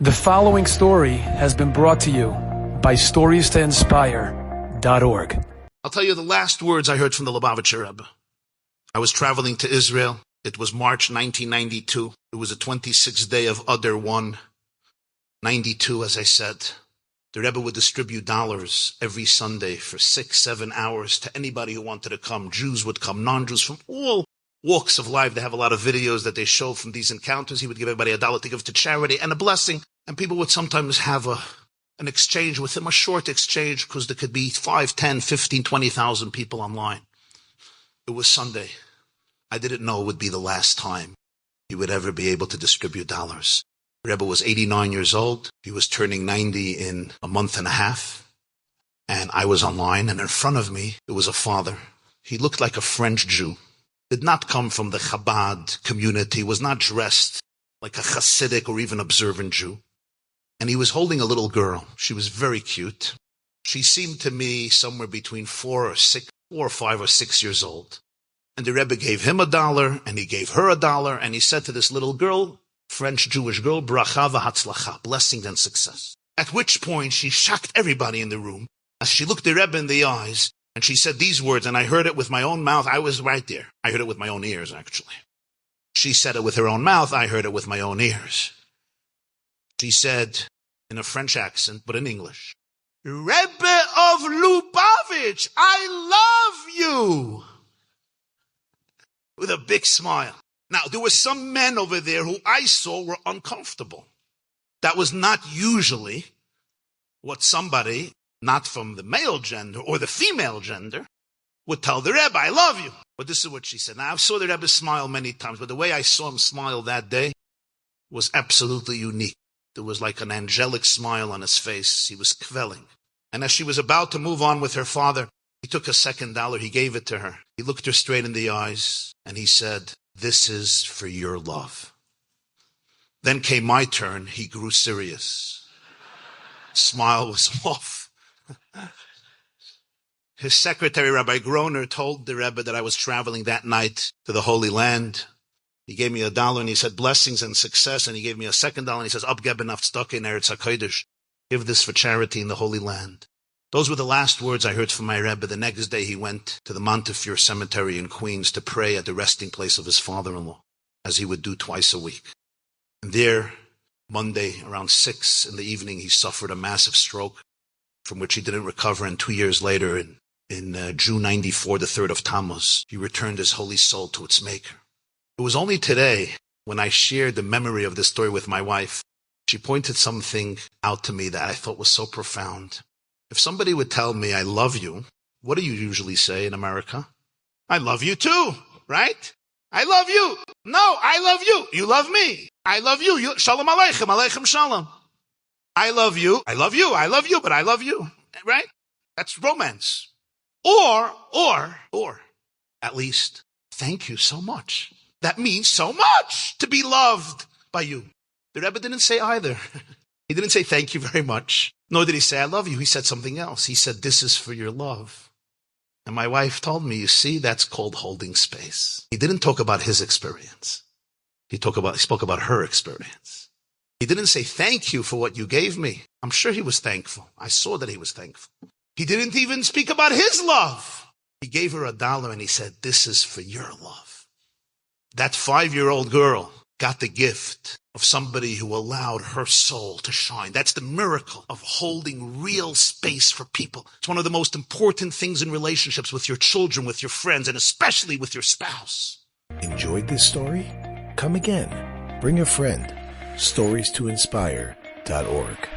The following story has been brought to you by StoriesToInspire.org. I'll tell you the last words I heard from the Lubavitcher Rebbe. I was traveling to Israel. It was March 1992. It was the 26th day of Adar 1, 92, as I said. The Rebbe would distribute dollars every Sunday for 6-7 hours to anybody who wanted to come. Jews would come, non-Jews from all walks of life. They have a lot of videos that they show from these encounters. He would give everybody $1 to give to charity and a blessing. And people would sometimes have an exchange with him, a short exchange, because there could be 5, 10, 15, 20,000 people online. It was Sunday. I didn't know it would be the last time he would ever be able to distribute dollars. Rebbe was 89 years old. He was turning 90 in a month and a half. And I was online, and in front of me, there was a father. He looked like a French Jew. Did not come from the Chabad community, was not dressed like a Hasidic or even observant Jew. And he was holding a little girl. She was very cute. She seemed to me somewhere between 4 or 5 or 6 years old. And the Rebbe gave him $1, and he gave her $1, and he said to this little girl, French Jewish girl, bracha v'hatzlacha, blessing and success. At which point she shocked everybody in the room as she looked the Rebbe in the eyes, and she said these words, and I heard it with my own mouth. I was right there. I heard it with my own ears, actually. She said it with her own mouth. I heard it with my own ears. She said, in a French accent, but in English, Rebbe of Lubavitch, I love you. With a big smile. Now, there were some men over there who I saw were uncomfortable. That was not usually what somebody, not from the male gender or the female gender, would tell the Rebbe, I love you. But this is what she said. Now, I saw the Rebbe smile many times, but the way I saw him smile that day was absolutely unique. There was like an angelic smile on his face. He was kvelling. And as she was about to move on with her father, he took a second $1. He gave it to her. He looked her straight in the eyes, and he said, this is for your love. Then came my turn. He grew serious. Smile was off. His secretary, Rabbi Groner, told the Rebbe that I was traveling that night to the Holy Land. He gave me $1 and he said, blessings and success. And he gave me a second $1 and he says, Abgeben Avtzdaka in Eretz HaKodesh. Give this for charity in the Holy Land. Those were the last words I heard from my Rebbe. The next day he went to the Montefiore Cemetery in Queens to pray at the resting place of his father-in-law, as he would do twice a week. And there, Monday, around 6 in the evening, he suffered a massive stroke from which he didn't recover. And 2 years later, in June 94, the 3rd of Tammuz, he returned his holy soul to its maker. It was only today when I shared the memory of this story with my wife, she pointed something out to me that I thought was so profound. If somebody would tell me, I love you, what do you usually say in America? I love you too, right? I love you. No, I love you. You love me. I love you. Shalom aleichem, aleichem shalom. I love you. I love you. I love you, but I love you, right? That's romance. Or, at least, thank you so much. That means so much to be loved by you. The Rebbe didn't say either. He didn't say thank you very much. Nor did he say I love you. He said something else. He said this is for your love. And my wife told me, you see, that's called holding space. He didn't talk about his experience. He spoke about her experience. He didn't say thank you for what you gave me. I'm sure he was thankful. I saw that he was thankful. He didn't even speak about his love. He gave her $1 and he said, this is for your love. That 5-year-old girl got the gift of somebody who allowed her soul to shine. That's the miracle of holding real space for people. It's one of the most important things in relationships with your children, with your friends, and especially with your spouse. Enjoyed this story? Come again. Bring a friend. StoriesToInspire.org